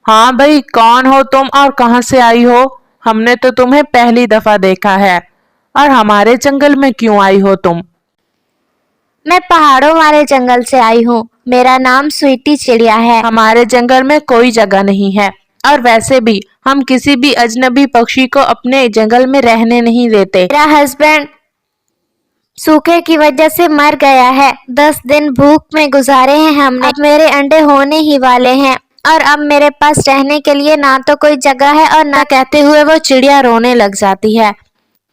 हाँ भाई, कौन हो तुम और कहाँ से आई हो? हमने तो तुम्हें पहली दफा देखा है। और हमारे जंगल में क्यों आई हो तुम? मैं पहाड़ों वाले जंगल से आई हूँ। मेरा नाम स्वीटी चिड़िया है। हमारे जंगल में कोई जगह नहीं है, और वैसे भी हम किसी भी अजनबी पक्षी को अपने जंगल में रहने नहीं देते। मेरा हस्बैंड सूखे की वजह से मर गया है। 10 दिन भूख में गुजारे हैं हमने। अब मेरे अंडे होने ही वाले हैं और अब मेरे पास रहने के लिए ना तो कोई जगह है और ना। कहते हुए वो चिड़िया रोने लग जाती है।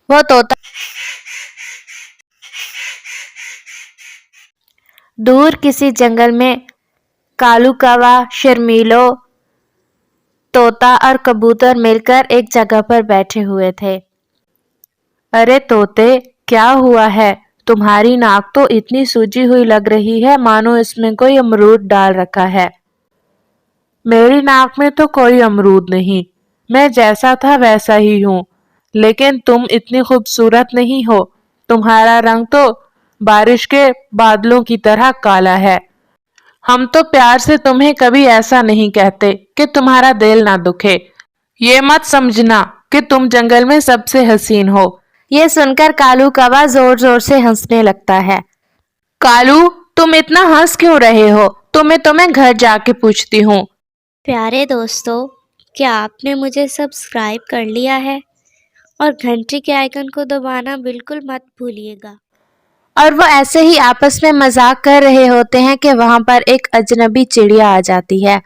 वो तोता दूर किसी जंगल में कालू कौवा, शर्मीलो तोता और कबूतर मिलकर एक जगह पर बैठे हुए थे। अरे तोते, क्या हुआ है? तुम्हारी नाक तो इतनी सूजी हुई लग रही है मानो इसमें कोई अमरूद डाल रखा है। मेरी नाक में तो कोई अमरूद नहीं, मैं जैसा था वैसा ही हूँ। लेकिन तुम इतनी खूबसूरत नहीं हो। तुम्हारा रंग तो बारिश के बादलों की तरह काला है। हम तो प्यार से तुम्हें कभी ऐसा नहीं कहते कि तुम्हारा दिल ना दुखे। ये मत समझना कि तुम जंगल में सबसे हसीन हो। ये सुनकर कालू कौवा जोर जोर से हंसने लगता है। कालू, तुम इतना हंस क्यों रहे हो? तुम्हें घर जाके पूछती हूँ। प्यारे दोस्तों, क्या आपने मुझे सब्सक्राइब कर लिया है? और घंटी के आइकन को दबाना बिल्कुल मत भूलिएगा। और वो ऐसे ही आपस में मजाक कर रहे होते हैं कि वहां पर एक अजनबी चिड़िया आ जाती है।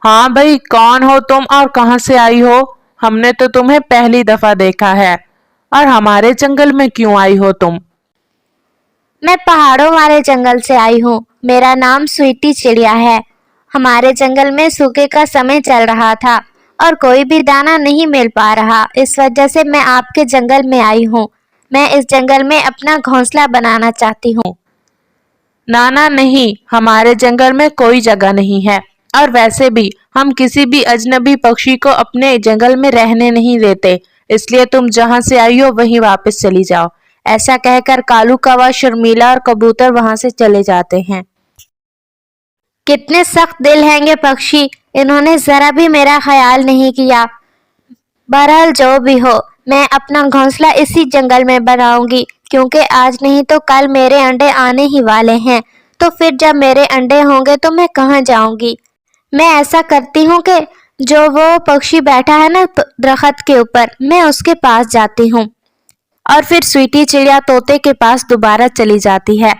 हाँ भाई, कौन हो तुम और कहाँ से आई हो? हमने तो तुम्हें पहली दफा देखा है। और हमारे जंगल में क्यों आई हो तुम? मैं पहाड़ों वाले जंगल से आई हूँ। मेरा नाम स्वीटी चिड़िया है। हमारे जंगल में सूखे का समय चल रहा था और कोई भी दाना नहीं मिल पा रहा। इस वजह से मैं आपके जंगल में आई हूँ। मैं इस जंगल में अपना घोंसला बनाना चाहती हूँ। ना नहीं, हमारे जंगल में कोई जगह नहीं है, और वैसे भी हम किसी भी अजनबी पक्षी को अपने जंगल में रहने नहीं देते। इसलिए तुम जहां से आई हो वहीं वापस चली जाओ। ऐसा कहकर कालू कौवा, शर्मीला और कबूतर वहां से चले जाते हैं। कितने सख्त दिल हैंगे पक्षी, इन्होंने जरा भी मेरा ख्याल नहीं किया। बहरहाल जो भी हो, मैं अपना घोंसला इसी जंगल में बनाऊंगी, क्योंकि आज नहीं तो कल मेरे अंडे आने ही वाले हैं। तो फिर जब मेरे अंडे होंगे तो मैं कहाँ जाऊंगी? मैं ऐसा करती हूँ कि जो वो पक्षी बैठा है ना दरख्त के ऊपर, मैं उसके पास जाती हूँ। और फिर स्वीटी चिड़िया तोते के पास दोबारा चली जाती है।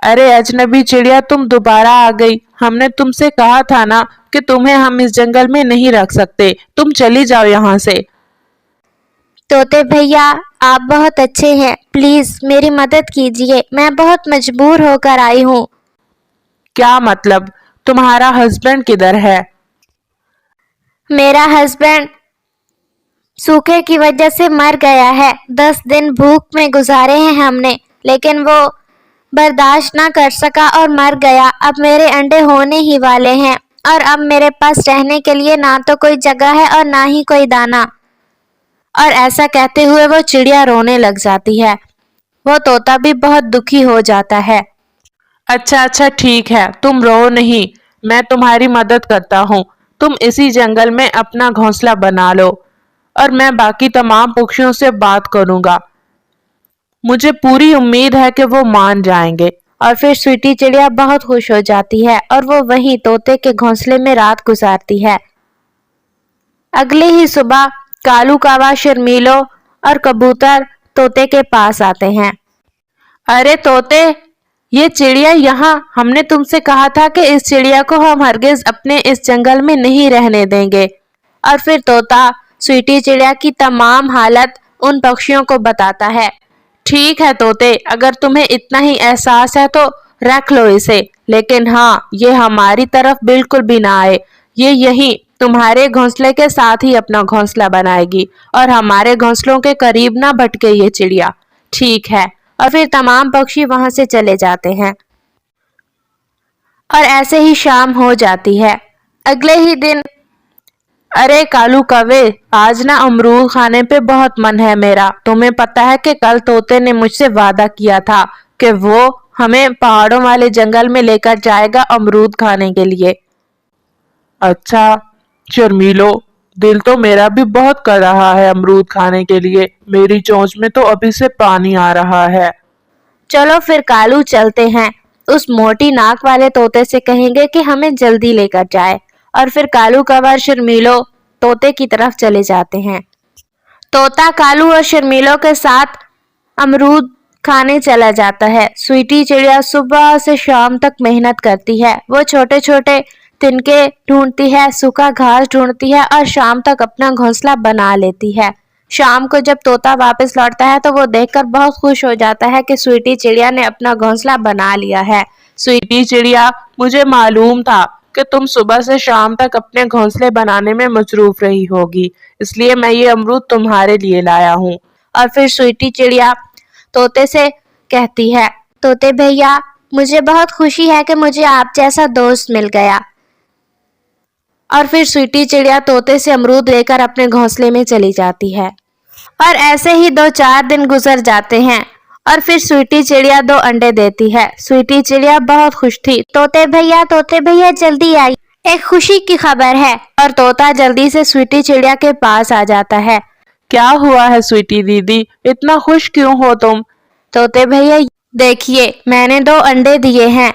अरे अजनबी चिड़िया, तुम दोबारा आ गई। हमने तुमसे कहा था ना कि तुम्हें हम इस जंगल में नहीं रख सकते। तुम चली जाओ यहाँ से। तोते भैया, आप बहुत अच्छे हैं, प्लीज मेरी मदद कीजिए, मैं बहुत मजबूर होकर आई हूँ। क्या मतलब? तुम्हारा हस्बैंड किधर है? मेरा हस्बैंड सूखे की वजह से मर गया है। 10 दिन भूख में गुजारे हैं हमने, लेकिन वो बर्दाश्त ना कर सका और मर गया। अब मेरे अंडे होने ही वाले हैं और अब मेरे पास रहने के लिए ना तो कोई जगह है और ना ही कोई दाना। और ऐसा कहते हुए वो चिड़िया रोने लग जाती है। वो तोता भी बहुत दुखी हो जाता है। अच्छा ठीक है, तुम रो नहीं, मैं तुम्हारी मदद करता हूँ। तुम इसी जंगल में अपना घोंसला बना लो और मैं बाकी तमाम पक्षियों से बात करूंगा। मुझे पूरी उम्मीद है कि वो मान जाएंगे। और फिर स्वीटी चिड़िया बहुत खुश हो जाती है और वो वहीं तोते के घोंसले में रात गुजारती है। अगले ही सुबह कालू कौवा, शर्मीलो और कबूतर तोते के पास आते हैं। अरे तोते, ये चिड़िया यहाँ। हमने तुमसे कहा था कि इस चिड़िया को हम हरगिज अपने इस जंगल में नहीं रहने देंगे। और फिर तोता स्वीटी चिड़िया की तमाम हालत उन पक्षियों को बताता है। ठीक है तोते, अगर तुम्हें इतना ही एहसास है तो रख लो इसे, लेकिन हाँ, ये हमारी तरफ बिल्कुल भी ना आए। ये यही तुम्हारे घोंसले के साथ ही अपना घोंसला बनाएगी और हमारे घोंसलों के करीब ना भटके ये चिड़िया। ठीक है। और फिर तमाम पक्षी वहां से चले जाते हैं और ऐसे ही शाम हो जाती है। अगले ही दिन अरे कालू कौवे, आज ना अमरूद खाने पे बहुत मन है मेरा। तुम्हें पता है कि कल तोते ने मुझसे वादा किया था कि वो हमें पहाड़ों वाले जंगल में लेकर जाएगा अमरूद खाने के लिए। अच्छा, शर्मीलो, दिल तो मेरा भी बहुत कर रहा है अमरूद खाने के लिए। मेरी चोंच में तो अभी से पानी आ रहा है। चलो फिर कालू चलते हैं, उस मोटी नाक वाले तोते से कहेंगे कि हमें जल्दी लेकर जाए। और फिर कालू कौवा शर्मीलो तोते की तरफ चले जाते हैं। तोता कालू और शर्मीलो के साथ अमरूद खाने चला जाता है। स्वीटी चिड़िया सुबह से शाम तक मेहनत करती है। वो छोटे छोटे तिनके ढूंढती है, सूखा घास ढूंढती है और शाम तक अपना घोंसला बना लेती है। शाम को जब तोता वापस लौटता है तो वो देखकर बहुत खुश हो जाता है कि स्वीटी चिड़िया ने अपना घोंसला बना लिया है। स्वीटी चिड़िया, मुझे मालूम था कि तुम सुबह से शाम तक अपने घोंसले बनाने में मसरूफ रही होगी, इसलिए मैं ये अमरूद तुम्हारे लिए लाया हूँ। और फिर स्वीटी चिड़िया तोते से कहती है, तोते भैया, मुझे बहुत खुशी है कि मुझे आप जैसा दोस्त मिल गया। और फिर स्वीटी चिड़िया तोते से अमरूद लेकर अपने घोंसले में चली जाती है। और ऐसे ही 2-4 दिन गुजर जाते हैं और फिर स्वीटी चिड़िया 2 अंडे देती है। स्वीटी चिड़िया बहुत खुश थी। तोते भैया जल्दी आई, एक खुशी की खबर है। और तोता जल्दी से स्वीटी चिड़िया के पास आ जाता है। क्या हुआ है स्वीटी दीदी, इतना खुश क्यों हो तुम? तोते भैया देखिए, मैंने 2 अंडे दिए हैं।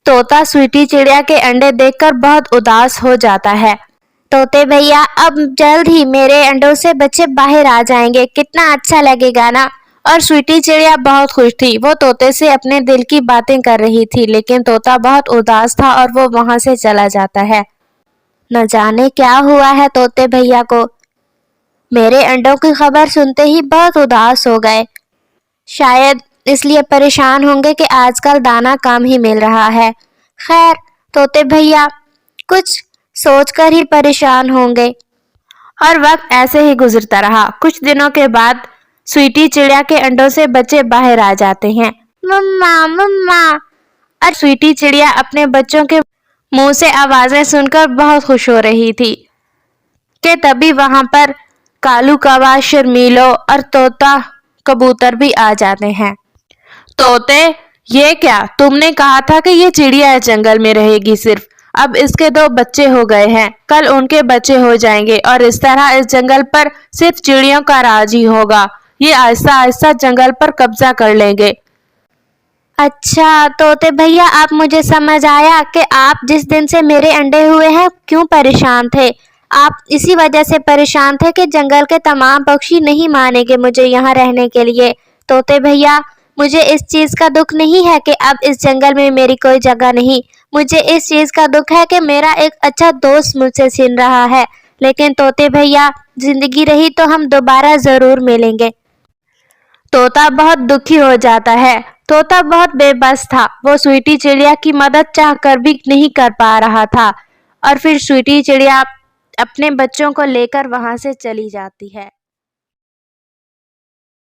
तोता स्वीटी चिड़िया के अंडे देखकर बहुत उदास हो जाता है। तोते भैया, अब जल्द ही मेरे अंडों से बच्चे बाहर आ जाएंगे, कितना अच्छा लगेगा ना। और स्वीटी चिड़िया बहुत खुश थी। वो तोते से अपने दिल की बातें कर रही थी, लेकिन तोता बहुत उदास था और वो वहां से चला जाता है। न जाने क्या हुआ है तोते भैया को, मेरे अंडों की खबर सुनते ही बहुत उदास हो गए। शायद इसलिए परेशान होंगे कि आजकल दाना कम ही मिल रहा है। खैर, तोते भैया कुछ सोचकर ही परेशान होंगे। और वक्त ऐसे ही गुजरता रहा। कुछ दिनों के बाद स्वीटी चिड़िया के अंडों से बच्चे बाहर आ जाते हैं। मम्मा मम्मा। और स्वीटी चिड़िया अपने बच्चों के मुंह से आवाजें सुनकर बहुत खुश हो रही थी कि तभी वहां पर कालू कौवा, शर्मीलो और तोता कबूतर भी आ जाते हैं। तोते, ये क्या, तुमने कहा था कि ये चिड़िया जंगल में रहेगी सिर्फ, अब इसके 2 बच्चे हो गए हैं, कल उनके बच्चे हो जाएंगे और इस तरह इस जंगल पर सिर्फ चिड़ियों का राज ही होगा। ये आहिस्ता आहिस्ता जंगल पर कब्जा कर लेंगे। अच्छा तोते भैया, अब मुझे समझ आया कि आप जिस दिन से मेरे अंडे हुए हैं क्यों परेशान थे। आप इसी वजह से परेशान थे कि जंगल के तमाम पक्षी नहीं मानेंगे मुझे यहाँ रहने के लिए। तोते भैया, मुझे इस चीज का दुख नहीं है कि अब इस जंगल में मेरी कोई जगह नहीं। मुझे इस चीज का दुख है कि मेरा एक अच्छा दोस्त मुझसे छीन रहा है। लेकिन तोते भैया, जिंदगी रही तो हम दोबारा जरूर मिलेंगे। तोता बहुत दुखी हो जाता है। तोता बहुत बेबस था। वो स्वीटी चिड़िया की मदद चाहकर भी नहीं कर पा रहा था। और फिर स्वीटी चिड़िया अपने बच्चों को लेकर वहां से चली जाती है।